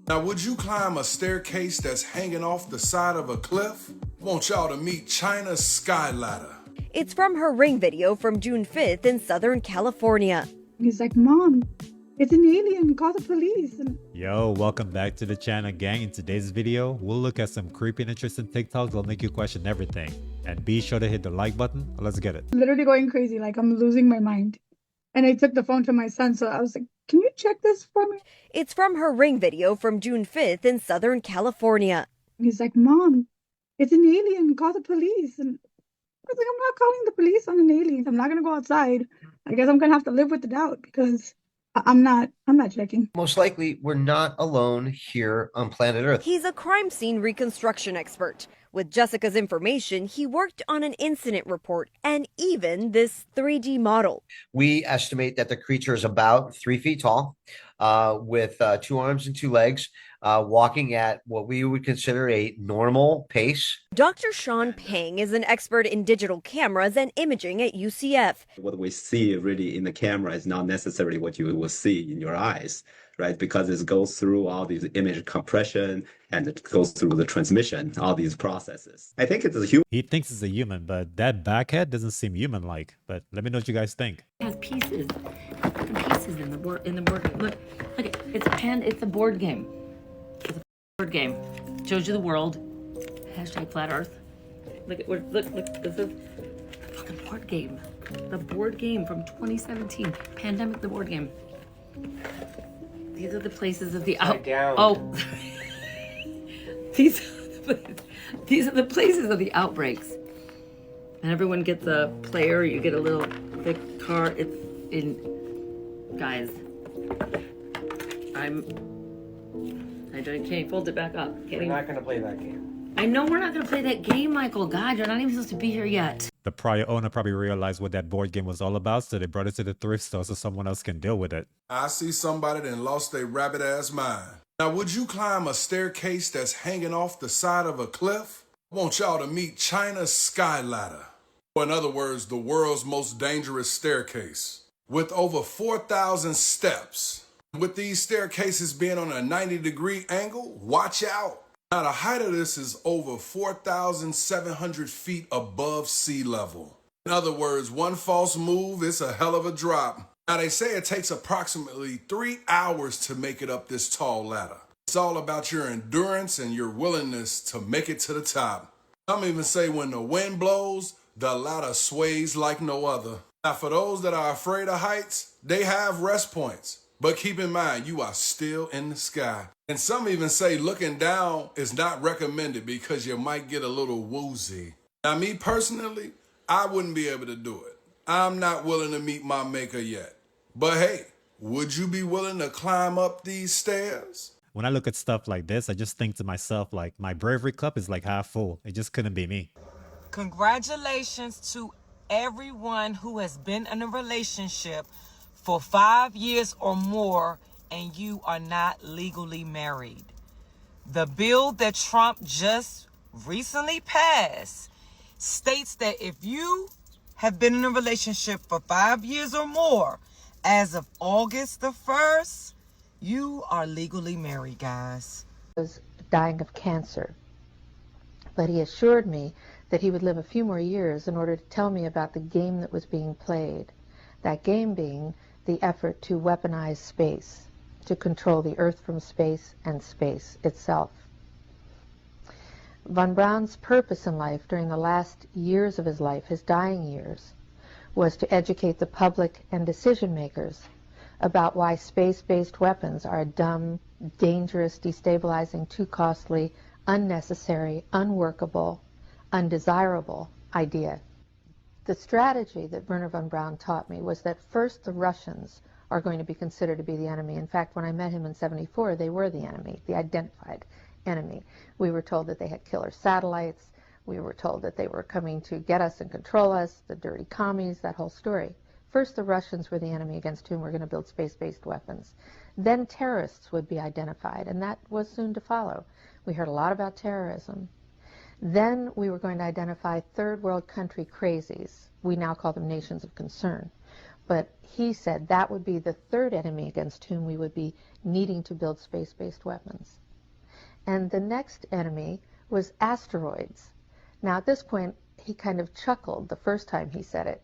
Now, would you climb a staircase that's hanging off the side of a cliff? Want y'all to meet China's sky ladder. It's from her ring video from June 5th in Southern California. He's like, Mom, it's an alien, call the police. Yo, welcome back to the channel, gang. In today's video, we'll look at some creepy and interesting TikToks that'll make you question everything. And be sure to hit the like button. Let's get it. Literally going crazy, like I'm losing my mind. And I took the phone to my son, so I was like, can you check this for me? It's from her ring video from June 5th in Southern California. He's like, Mom, it's an alien, call the police. And I was like, I'm not calling the police on an alien. I'm not going to go outside. I guess I'm going to have to live with the doubt because I'm not checking. Most likely, we're not alone here on planet Earth. He's a crime scene reconstruction expert. With Jessica's information, he worked on an incident report and even this 3D model. We estimate that the creature is about 3 feet tall, with 2 arms and 2 legs, walking at what we would consider a normal pace. Dr. Sean Pang is an expert in digital cameras and imaging at UCF. What we see really in the camera is not necessarily what you will see in your eyes, right? Because it goes through all these image compression and it goes through the transmission, all these processes. I think it's a human. He thinks it's a human, but that back head doesn't seem human-like. But let me know what you guys think. It has pieces in the board game. Look, it's a board game. It's a board game. Shows you the world. Hashtag flat Earth. Look, this is a fucking board game. The board game from 2017. Pandemic, the board game. These are the places of the These are the places of the outbreaks. And everyone gets a player. You get a little thick card. It's in, guys. I can't fold it back up. We're not gonna play that game. I know we're not gonna play that game, Michael. God, you're not even supposed to be here yet. The prior owner probably realized what that board game was all about, so they brought it to the thrift store so someone else can deal with it. I see somebody that lost their rabbit-ass mind. Now, would you climb a staircase that's hanging off the side of a cliff? Want y'all to meet China's sky ladder. Or in other words, the world's most dangerous staircase. With over 4,000 steps. With these staircases being on a 90-degree angle, watch out. Now, the height of this is over 4,700 feet above sea level. In other words, one false move, it's a hell of a drop. Now, they say it takes approximately 3 hours to make it up this tall ladder. It's all about your endurance and your willingness to make it to the top. Some even say when the wind blows, the ladder sways like no other. Now, for those that are afraid of heights, they have rest points. But keep in mind, you are still in the sky. And some even say looking down is not recommended because you might get a little woozy. Now, me personally, I wouldn't be able to do it. I'm not willing to meet my maker yet. But hey, would you be willing to climb up these stairs? When I look at stuff like this, I just think to myself, like, my bravery cup is like half full. It just couldn't be me. Congratulations to everyone who has been in a relationship for 5 years or more and you are not legally married. The bill that Trump just recently passed states that if you have been in a relationship for 5 years or more, as of August the 1st, you are legally married, guys. Was dying of cancer, but he assured me that he would live a few more years in order to tell me about the game that was being played. That game being the effort to weaponize space, to control the Earth from space and space itself. Von Braun's purpose in life during the last years of his life, his dying years, was to educate the public and decision makers about why space-based weapons are a dumb, dangerous, destabilizing, too costly, unnecessary, unworkable, undesirable idea. The strategy that Wernher von Braun taught me was that first the Russians are going to be considered to be the enemy. In fact, when I met him in '74, they were the enemy, the identified enemy. We were told that they had killer satellites. We were told that they were coming to get us and control us, the dirty commies, that whole story. First, the Russians were the enemy against whom we're going to build space-based weapons. Then terrorists would be identified, and that was soon to follow. We heard a lot about terrorism. Then we were going to identify third world country crazies. We now call them nations of concern. But he said that would be the third enemy against whom we would be needing to build space-based weapons. And the next enemy was asteroids. Now, at this point, he kind of chuckled the first time he said it.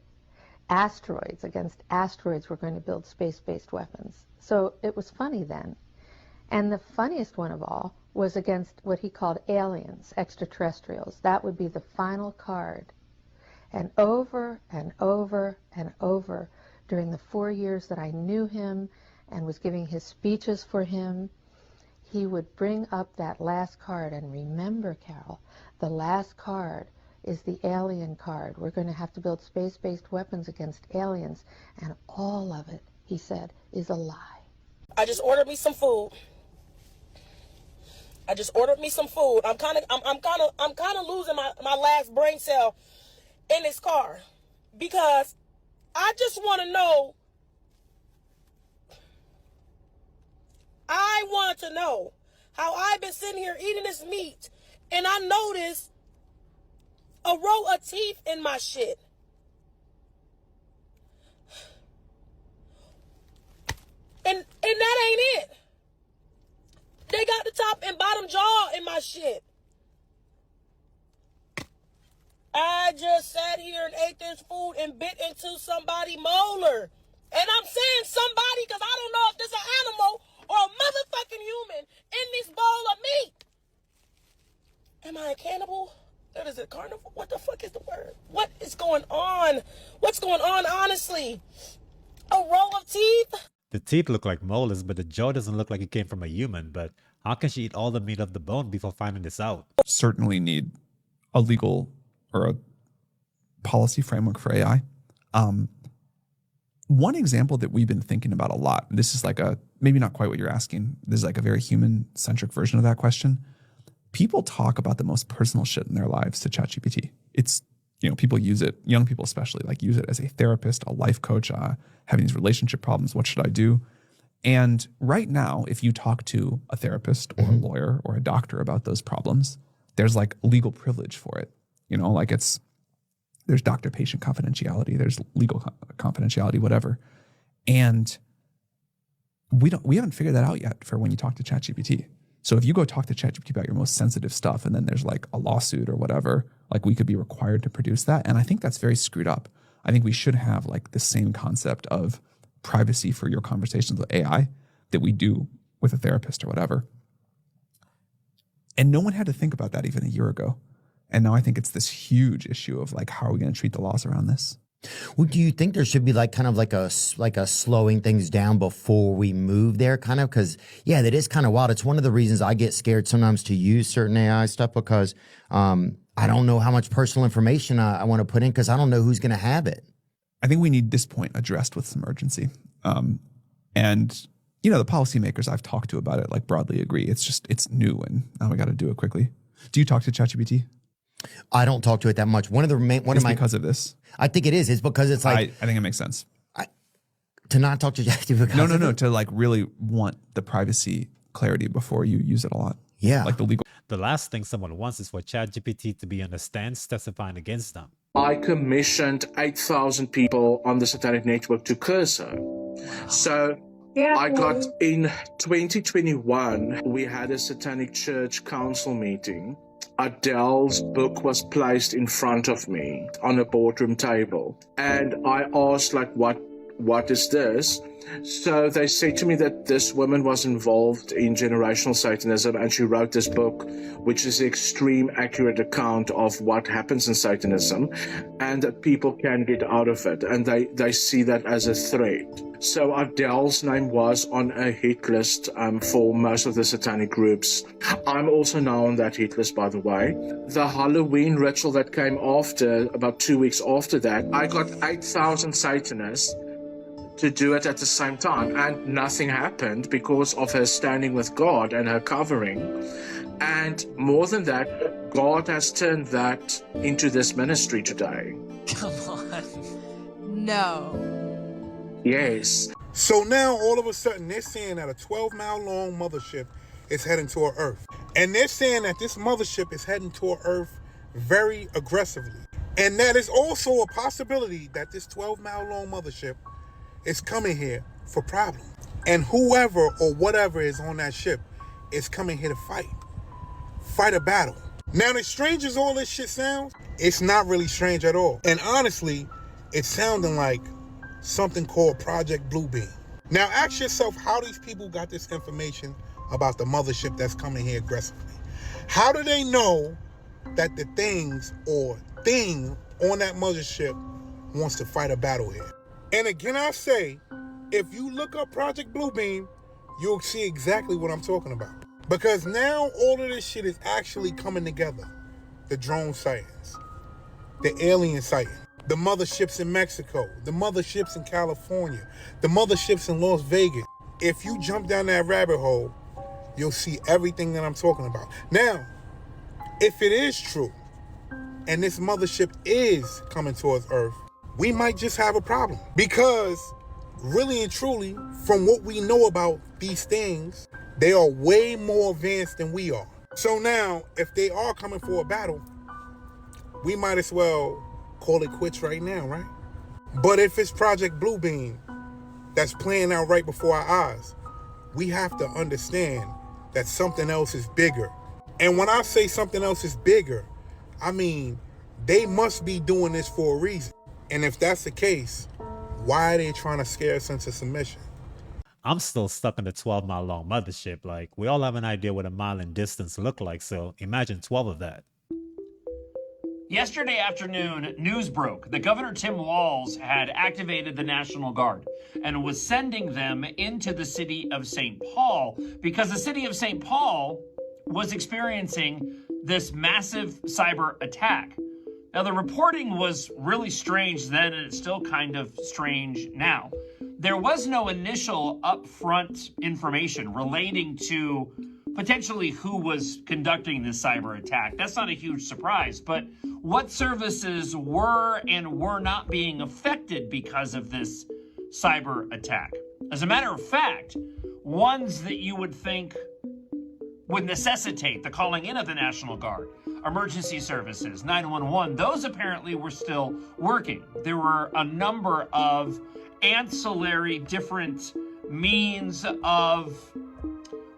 Asteroids, against asteroids, we're going to build space-based weapons. So it was funny then. And the funniest one of all was against what he called aliens, extraterrestrials. That would be the final card. And over and over and over, during the 4 years that I knew him and was giving his speeches for him, he would bring up that last card. And remember, Carol, the last card is the alien card. We're going to have to build space-based weapons against aliens. And all of it, he said, is a lie. I just ordered me some food. I'm kind of losing my last brain cell in this car because I just want to know. I want to know how I've been sitting here eating this meat and I noticed a row of teeth in my shit. And that ain't it. They got the top and bottom jaw in my shit. I just sat here and ate this food and bit into somebody's molar. And I'm saying somebody because I don't know if this is an animal or a motherfucking human in this bowl of meat. Am I a cannibal? What is it, carnivore? What the fuck is the word? What is going on? What's going on, honestly? A row of teeth? The teeth look like molars, but the jaw doesn't look like it came from a human. But how can she eat all the meat of the bone before finding this out? Certainly need a legal or a policy framework for AI. One example that we've been thinking about a lot, this is like maybe not quite what you're asking. This is like a very human-centric version of that question. People talk about the most personal shit in their lives to ChatGPT. It's, people use it, young people especially, like use it as a therapist, a life coach, having these relationship problems. What should I do? And right now, if you talk to a therapist or a lawyer or a doctor about those problems, there's like legal privilege for it. There's doctor-patient confidentiality, there's legal confidentiality, whatever. And we haven't figured that out yet for when you talk to ChatGPT. So if you go talk to ChatGPT about your most sensitive stuff and then there's like a lawsuit or whatever, like we could be required to produce that. And I think that's very screwed up. I think we should have like the same concept of privacy for your conversations with AI that we do with a therapist or whatever. And no one had to think about that even a year ago. And now I think it's this huge issue of like, how are we going to treat the laws around this? Well, do you think there should be like kind of like a slowing things down before we move there kind of? Because, yeah, that is kind of wild. It's one of the reasons I get scared sometimes to use certain AI stuff because I don't know how much personal information I want to put in because I don't know who's going to have it. I think we need this point addressed with some urgency. And, the policymakers I've talked to about it like broadly agree. It's new and now we got to do it quickly. Do you talk to ChatGPT? I don't talk to it that much. Because of this? I think it is. It's because it's like I think it makes sense. To not talk to ChatGPT because No. To like really want the privacy clarity before you use it a lot. Yeah. Like the legal. The last thing someone wants is for ChatGPT to be on the stance testifying against them. I commissioned 8,000 people on the Satanic Network to curse her. So I got in 2021, we had a Satanic Church Council meeting. Adele's book was placed in front of me on a boardroom table. And I asked, like, what is this? So they said to me that this woman was involved in generational Satanism and she wrote this book, which is an extreme accurate account of what happens in Satanism and that people can get out of it. And they see that as a threat. So Adele's name was on a hit list for most of the satanic groups. I'm also now on that hit list, by the way. The Halloween ritual that came after, about 2 weeks after that, I got 8,000 Satanists to do it at the same time, and nothing happened because of her standing with God and her covering. And more than that, God has turned that into this ministry today. Come on. No. Yes. So now all of a sudden they're saying that a 12-mile long mothership is heading toward Earth. And they're saying that this mothership is heading toward Earth very aggressively. And that is also a possibility that this 12-mile long mothership is coming here for problems. And whoever or whatever is on that ship is coming here to fight a battle. Now, as strange as all this shit sounds, it's not really strange at all. And honestly, it's sounding like something called Project Bluebeam. Now, ask yourself how these people got this information about the mothership that's coming here aggressively. How do they know that the things or thing on that mothership wants to fight a battle here? And again, I say, if you look up Project Bluebeam, you'll see exactly what I'm talking about. Because now all of this shit is actually coming together. The drone sightings, the alien sighting, the motherships in Mexico, the motherships in California, the motherships in Las Vegas. If you jump down that rabbit hole, you'll see everything that I'm talking about. Now, if it is true, and this mothership is coming towards Earth, we might just have a problem. Because, really and truly, from what we know about these things, they are way more advanced than we are. So now, if they are coming for a battle, we might as well call it quits right now, right? But if it's Project Bluebeam that's playing out right before our eyes, we have to understand that something else is bigger. And when I say something else is bigger, I mean, they must be doing this for a reason. And if that's the case, why are they trying to scare us into submission? I'm still stuck in the 12-mile long mothership. Like, we all have an idea what a mile in distance look like, so imagine 12 of that. Yesterday afternoon, news broke that Governor Tim Walz had activated the National Guard and was sending them into the city of St. Paul because the city of St. Paul was experiencing this massive cyber attack. Now, the reporting was really strange then, and it's still kind of strange now. There was no initial upfront information relating to potentially who was conducting this cyber attack. That's not a huge surprise, but what services were and were not being affected because of this cyber attack? As a matter of fact, ones that you would think would necessitate the calling in of the National Guard, emergency services, 911, those apparently were still working. There were a number of ancillary different means of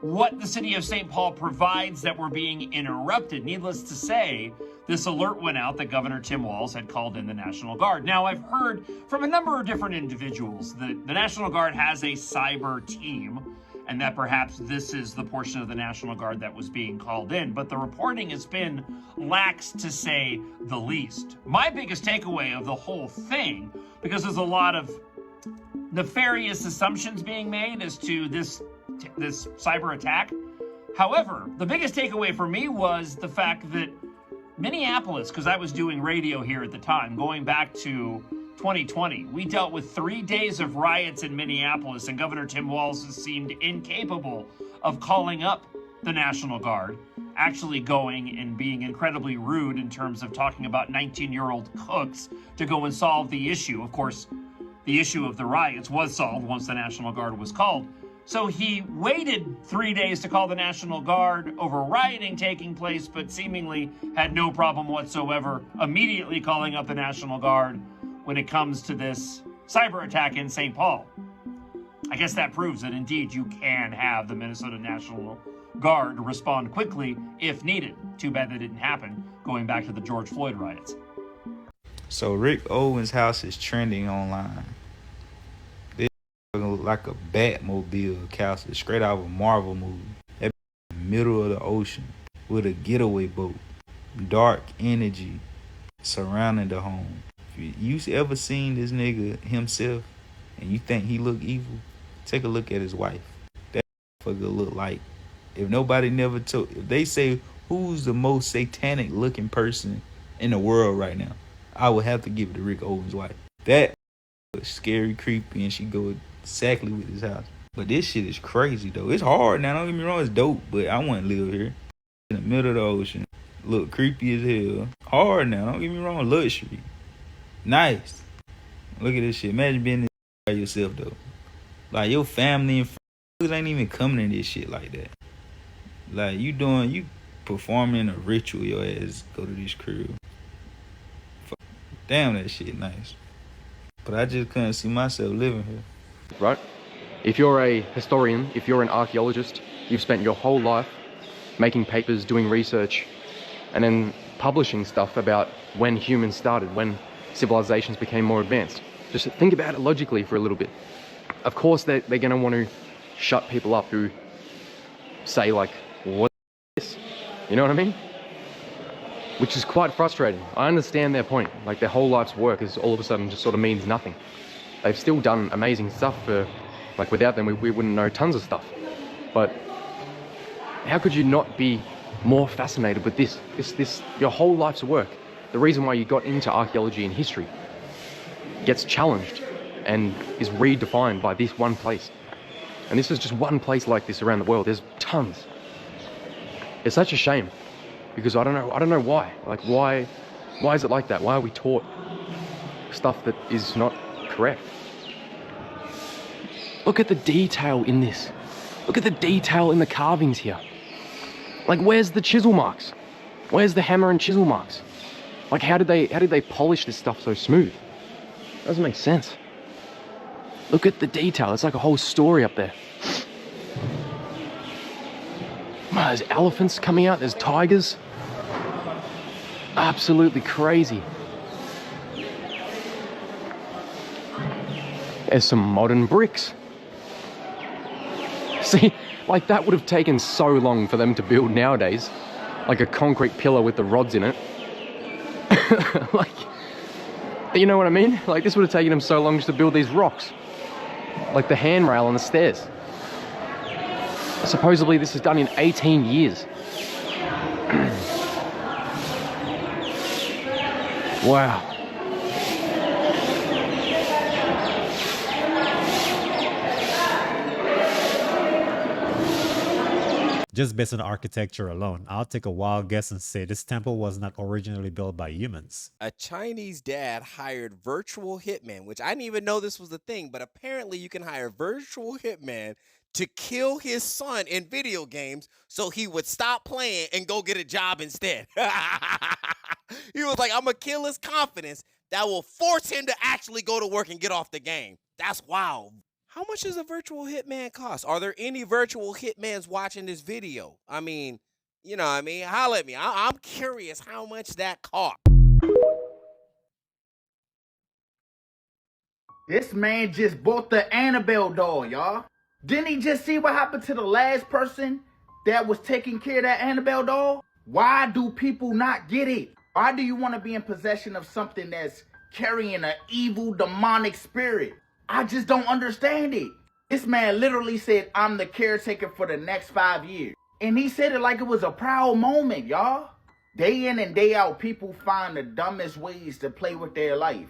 what the city of St. Paul provides that were being interrupted. Needless to say, this alert went out that Governor Tim Walz had called in the National Guard. Now, I've heard from a number of different individuals that the National Guard has a cyber team and that perhaps this is the portion of the National Guard that was being called in. But the reporting has been lax, to say the least. My biggest takeaway of the whole thing, because there's a lot of nefarious assumptions being made as to this cyber attack. However, the biggest takeaway for me was the fact that Minneapolis, because I was doing radio here at the time, going back to 2020, we dealt with 3 days of riots in Minneapolis, and Governor Tim Walz seemed incapable of calling up the National Guard, actually going and being incredibly rude in terms of talking about 19-year-old cooks to go and solve the issue. Of course, the issue of the riots was solved once the National Guard was called. So he waited 3 days to call the National Guard over rioting taking place, but seemingly had no problem whatsoever immediately calling up the National Guard when it comes to this cyber attack in St. Paul. I guess that proves that indeed you can have the Minnesota National Guard respond quickly if needed. Too bad that didn't happen going back to the George Floyd riots. So Rick Owens' house is trending online. This look like a Batmobile castle straight out of a Marvel movie. That in the middle of the ocean with a getaway boat. Dark energy surrounding the home. If you ever seen this nigga himself and you think he look evil, take a look at his wife. That motherfucker look like, if nobody never told, if they say who's the most satanic looking person in the world right now, I would have to give it to Rick Owens' wife. That was scary, creepy, and she go exactly with his house. But this shit is crazy though. It's hard now, don't get me wrong, it's dope, but I want to live here. In the middle of the ocean. Look creepy as hell. Hard now, don't get me wrong, luxury. Nice. Look at this shit. Imagine being this by yourself though. Like your family and friends ain't even coming to this shit like that. Like you performing a ritual, your ass go to this crib. Damn, that shit nice. But I just couldn't see myself living here. right? If you're a historian, if you're an archaeologist, you've spent your whole life making papers, doing research, and then publishing stuff about when humans started, when civilizations became more advanced. Just think about it logically for a little bit. Of course, they're going to want to shut people up who say, like, what is this? You know what I mean? Which is quite frustrating. I understand their point. Like, their whole life's work is all of a sudden just sort of means nothing. They've still done amazing stuff for, like, without them, we wouldn't know tons of stuff. But how could you not be more fascinated with this, your whole life's work? The reason why you got into archaeology and history gets challenged and is redefined by this one place. And this is just one place like this around the world. There's tons. It's such a shame, because I don't know why. Like, why is it like that? Why are we taught stuff that is not correct? Look at the detail in this. Look at the detail in the carvings here. Like, where's the chisel marks? Where's the hammer and chisel marks? Like, how did they polish this stuff so smooth? Doesn't make sense. Look at the detail. It's like a whole story up there. Wow, there's elephants coming out. There's tigers. Absolutely crazy. There's some modern bricks. See, like, that would have taken so long for them to build nowadays. Like a concrete pillar with the rods in it. Like, you know what I mean? Like, this would have taken them so long just to build these rocks. Like the handrail on the stairs. Supposedly this is done in 18 years. Wow. Just based on architecture alone, I'll take a wild guess and say this temple was not originally built by humans. A Chinese dad hired virtual hitmen, which I didn't even know this was a thing, but apparently you can hire virtual hitmen to kill his son in video games so he would stop playing and go get a job instead. He was like, I'm going to kill his confidence. That will force him to actually go to work and get off the game. That's wild. How much does a virtual hitman cost? Are there any virtual hitmans watching this video? I mean, you know what I mean? Holla at me. I'm curious how much that cost. This man just bought the Annabelle doll, y'all. Didn't he just see what happened to the last person that was taking care of that Annabelle doll? Why do people not get it? Why do you want to be in possession of something that's carrying an evil, demonic spirit? I just don't understand it. This man literally said, I'm the caretaker for the next 5 years. And he said it like it was a proud moment, y'all. Day in and day out, people find the dumbest ways to play with their life.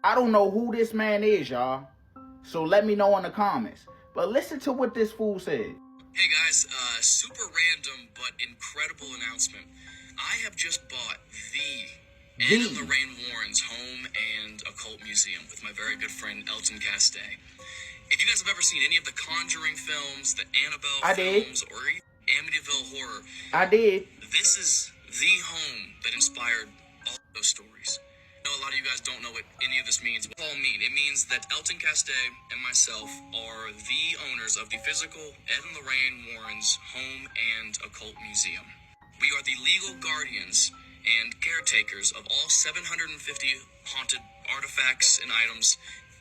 I don't know who this man is, y'all. So let me know in the comments. But listen to what this fool said. Hey guys, super random but incredible announcement. I have just bought the Anne and Lorraine Warren's Home and Occult Museum with my very good friend Elton Castay. If you guys have ever seen any of the Conjuring films, the Annabelle films, or Amityville Horror, I did. This is the home that inspired all those stories. I know a lot of you guys don't know what any of this means. What it all mean? It means that Elton Castay and myself are the owners of the physical Ed and Lorraine Warren's Home and Occult Museum. We are the legal guardians and caretakers of all 750 haunted artifacts and items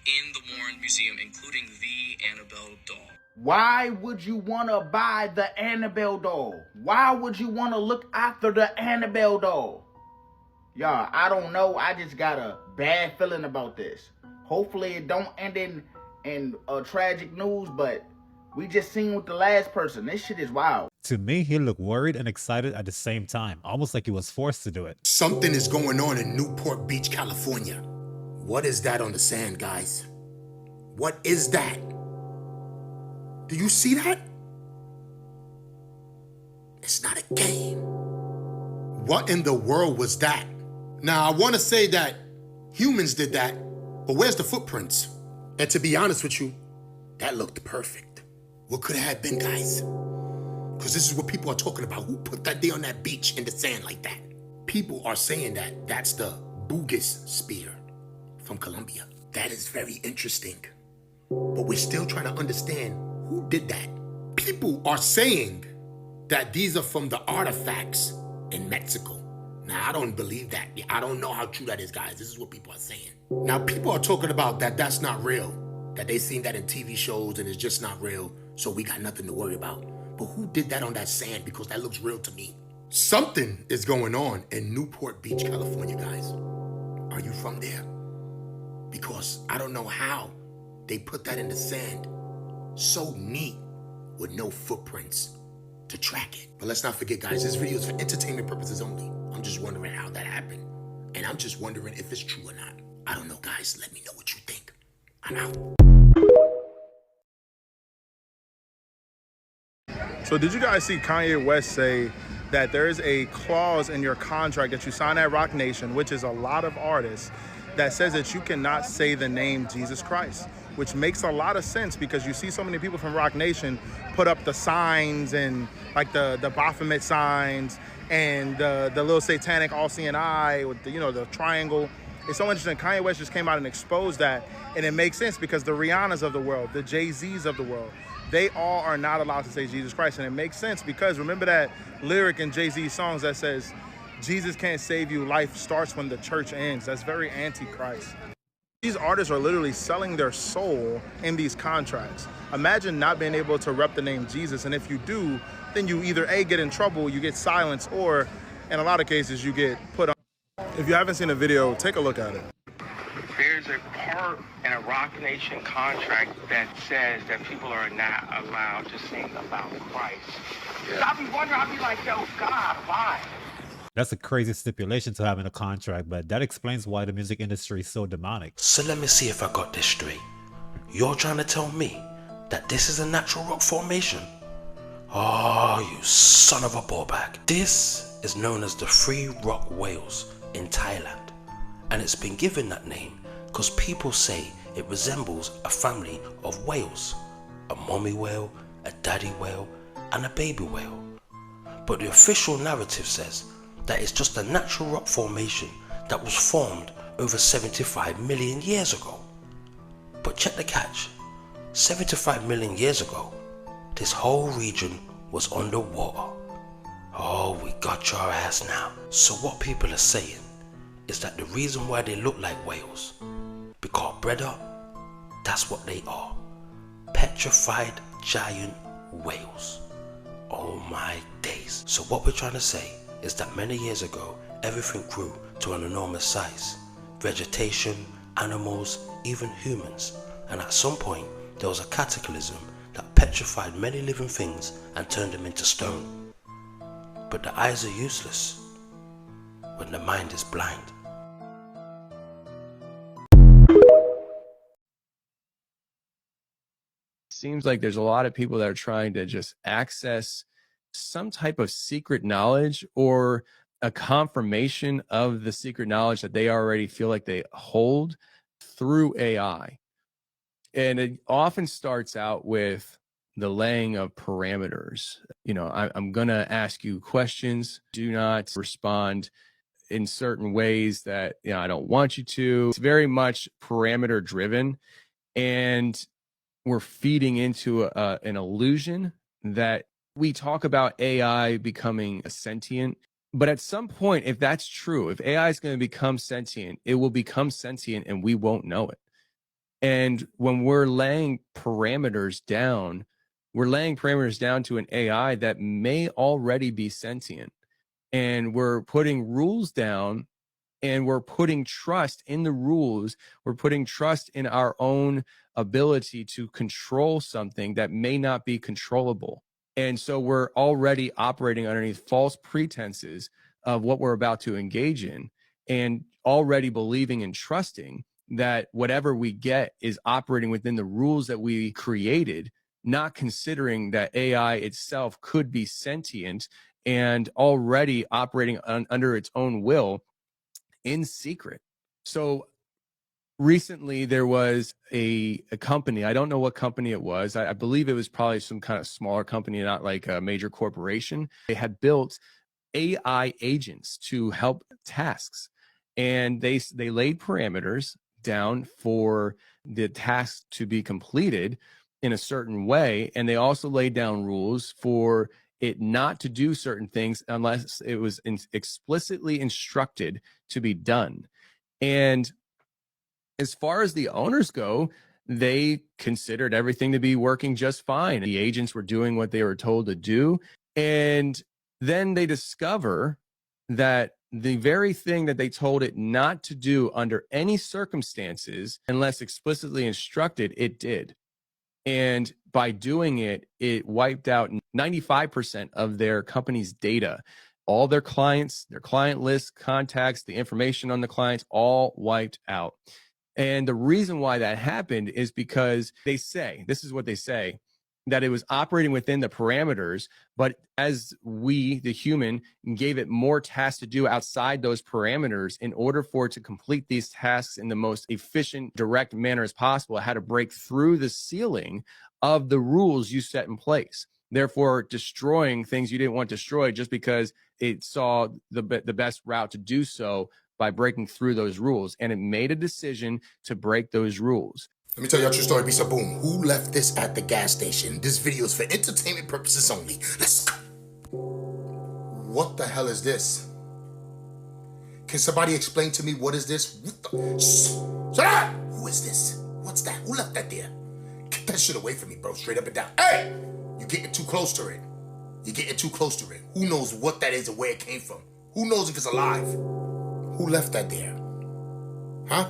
in the Warren Museum, including the Annabelle doll. Why would you want to buy the Annabelle doll? Why would you want to look after the Annabelle doll? Y'all, I don't know. I just got a bad feeling about this. Hopefully it don't end in tragic news, but we just seen with the last person. This shit is wild. To me, he looked worried and excited at the same time, almost like he was forced to do it. Something is going on in Newport Beach, California. What is that on the sand, guys? What is that? Do you see that? It's not a game. What in the world was that? Now, I want to say that humans did that, but where's the footprints? And to be honest with you, that looked perfect. What could it have been, guys? Because this is what people are talking about. Who put that there on that beach in the sand like that? People are saying that that's the Bugis spear from Colombia. That is very interesting. but we're still trying to understand who did that. People are saying that these are from the artifacts in Mexico. Now, I don't believe that. I don't know how true that is, guys. This is what people are saying. Now, people are talking about that that's not real, that they seen that in TV shows and it's just not real, so we got nothing to worry about. But who did that on that sand? Because that looks real to me. Something is going on in Newport Beach, California, guys. Are you from there? Because I don't know how they put that in the sand so neat with no footprints to track it. But let's not forget, guys, this video is for entertainment purposes only. I'm just wondering how that happened. And I'm just wondering if it's true or not. I don't know, guys. Let me know what you think. I'm out. So did you guys see Kanye West say that there is a clause in your contract that you sign at Rock Nation, which is a lot of artists, that says that you cannot say the name Jesus Christ, which makes a lot of sense because you see so many people from Rock Nation put up the signs and like the Baphomet signs and the little satanic all-seeing eye with the, the triangle. It's so interesting. Kanye West just came out and exposed that, and it makes sense because the Rihannas of the world, the Jay-Z's of the world, they all are not allowed to say Jesus Christ. And it makes sense because remember that lyric in Jay-Z's songs that says, Jesus can't save you, life starts when the church ends. That's very anti-Christ. These artists are literally selling their soul in these contracts. Imagine not being able to rep the name Jesus, and if you do, then you either A, get in trouble, you get silenced, or in a lot of cases, you get put on. If you haven't seen the video, take a look at it. There's a part in a Rock Nation contract that says that people are not allowed to sing about Christ. Yeah. I'll be wondering, I'll be like, yo, God, why? That's a crazy stipulation to have in a contract, but that explains why the music industry is so demonic. So let me see if I got this straight. You're trying to tell me that this is a natural rock formation? Oh, you son of a ballbag. This is known as the Free Rock Whales in Thailand, and it's been given that name because people say it resembles a family of whales, a mommy whale, a daddy whale, and a baby whale. But the official narrative says that it's just a natural rock formation that was formed over 75 million years ago. But check the catch, 75 million years ago, this whole region was underwater. Oh, we got your ass now. So what people are saying is that the reason why they look like whales, because brother, that's what they are. Petrified giant whales. Oh my days. So what we're trying to say is that many years ago, everything grew to an enormous size. Vegetation, animals, even humans. And at some point, there was a cataclysm that petrified many living things and turned them into stone. But the eyes are useless when the mind is blind. Seems like there's a lot of people that are trying to just access some type of secret knowledge or a confirmation of the secret knowledge that they already feel like they hold through AI. And it often starts out with the laying of parameters. I'm going to ask you questions. Do not respond in certain ways that I don't want you to. It's very much parameter driven, and we're feeding into an illusion that we talk about AI becoming sentient. But at some point, if that's true, if AI is going to become sentient, it will become sentient and we won't know it. And when we're laying parameters down, we're laying parameters down to an AI that may already be sentient. And we're putting rules down, and we're putting trust in the rules. We're putting trust in our own ability to control something that may not be controllable. And so we're already operating underneath false pretenses of what we're about to engage in, and already believing and trusting that whatever we get is operating within the rules that we created, not considering that AI itself could be sentient and already operating under its own will in secret. So recently there was a company, I don't know what company it was. I believe it was probably some kind of smaller company, not like a major corporation. They had built AI agents to help tasks, and they laid parameters down for the tasks to be completed in a certain way. And they also laid down rules for it not to do certain things unless it was explicitly instructed to be done. And as far as the owners go, they considered everything to be working just fine. The agents were doing what they were told to do. And then they discover that the very thing that they told it not to do under any circumstances, unless explicitly instructed, it did. And by doing it, it wiped out 95% of their company's data. All their clients, their client list, contacts, the information on the clients, all wiped out. And the reason why that happened is because they say, this is what they say, that it was operating within the parameters, but as we, the human, gave it more tasks to do outside those parameters, in order for it to complete these tasks in the most efficient, direct manner as possible, it had to break through the ceiling of the rules you set in place. Therefore, destroying things you didn't want destroyed just because it saw the best route to do so by breaking through those rules. And it made a decision to break those rules. Let me tell you a true story, Bisa Boom. Who left this at the gas station? This video is for entertainment purposes only. Let's go. What the hell is this? Can somebody explain to me what is this? What the? Shut up! Who is this? What's that? Who left that there? Get that shit away from me, bro. Straight up and down. Hey! You're getting too close to it. You're getting too close to it. Who knows what that is and where it came from? Who knows if it's alive? Who left that there? Huh?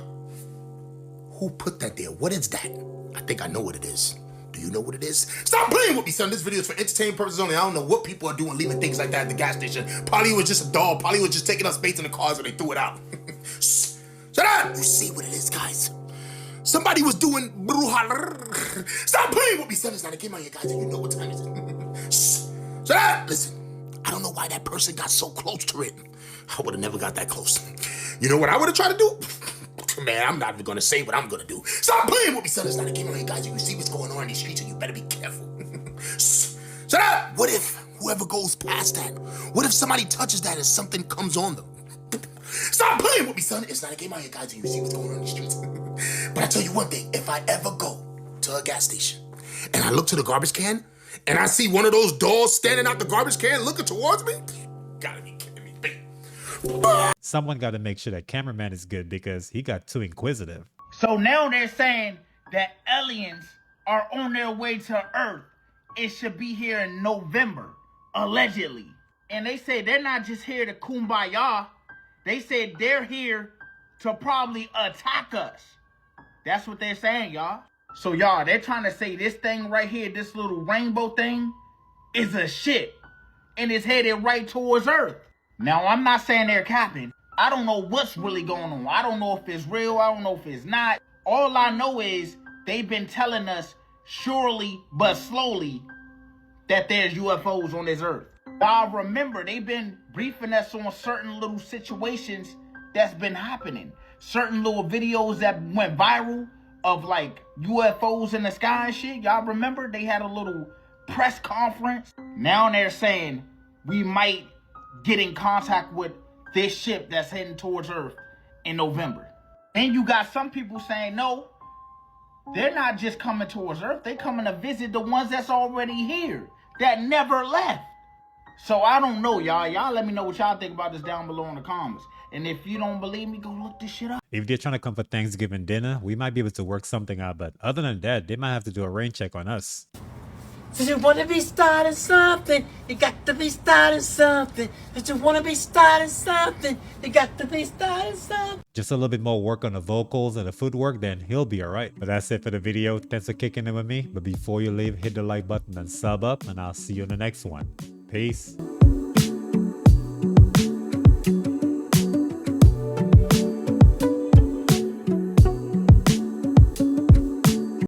Who put that there? What is that? I think I know what it is. Do you know what it is? Stop playing with me, son. This video is for entertainment purposes only. I don't know what people are doing leaving things like that at the gas station. Probably it was just a doll. Probably it was just taking up space in the cars when they threw it out. Shut up! You see what it is, guys. Somebody was doing... Stop playing with me, son. It's not a game on you guys, and you know what time it is. Shut up! Listen, I don't know why that person got so close to it. I would have never got that close. You know what I would have tried to do? Man, I'm not even gonna say what I'm gonna do. Stop playing with me, son. It's not a game on you guys. You can see what's going on in these streets and you better be careful. Shut up! What if whoever goes past that? What if somebody touches that and something comes on them? Stop playing with me, son. It's not a game on you guys and you can see what's going on in these streets. But I tell you one thing, if I ever go to a gas station and I look to the garbage can and I see one of those dolls standing out the garbage can looking towards me, gotta be kidding me. Someone got to make sure that cameraman is good because he got too inquisitive. So now they're saying that aliens are on their way to Earth. It should be here in November, allegedly. And they say they're not just here to kumbaya. They said they're here to probably attack us. That's what they're saying, y'all. So y'all, they're trying to say this thing right here, this little rainbow thing, is a ship. And it's headed right towards Earth. Now, I'm not saying they're capping. I don't know what's really going on. I don't know if it's real. I don't know if it's not. All I know is they've been telling us surely but slowly that there's UFOs on this Earth. Y'all remember, they've been briefing us on certain little situations that's been happening. Certain little videos that went viral of like UFOs in the sky and shit. Y'all remember they had a little press conference? Now they're saying we might get in contact with this ship that's heading towards Earth in November. And you got some people saying, no, they're not just coming towards Earth. They're coming to visit the ones that's already here, that never left. So I don't know, y'all. Y'all let me know what y'all think about this down below in the comments. And if you don't believe me, go look this shit up. If they're trying to come for Thanksgiving dinner, we might be able to work something out. But other than that, they might have to do a rain check on us. If you wanna be starting something, you got to be starting something. If you wanna be starting something, you got to be starting something. Just a little bit more work on the vocals and the footwork, then he'll be alright. But that's it for the video. Thanks for kicking it with me. But before you leave, hit the like button and sub up, and I'll see you in the next one. Peace.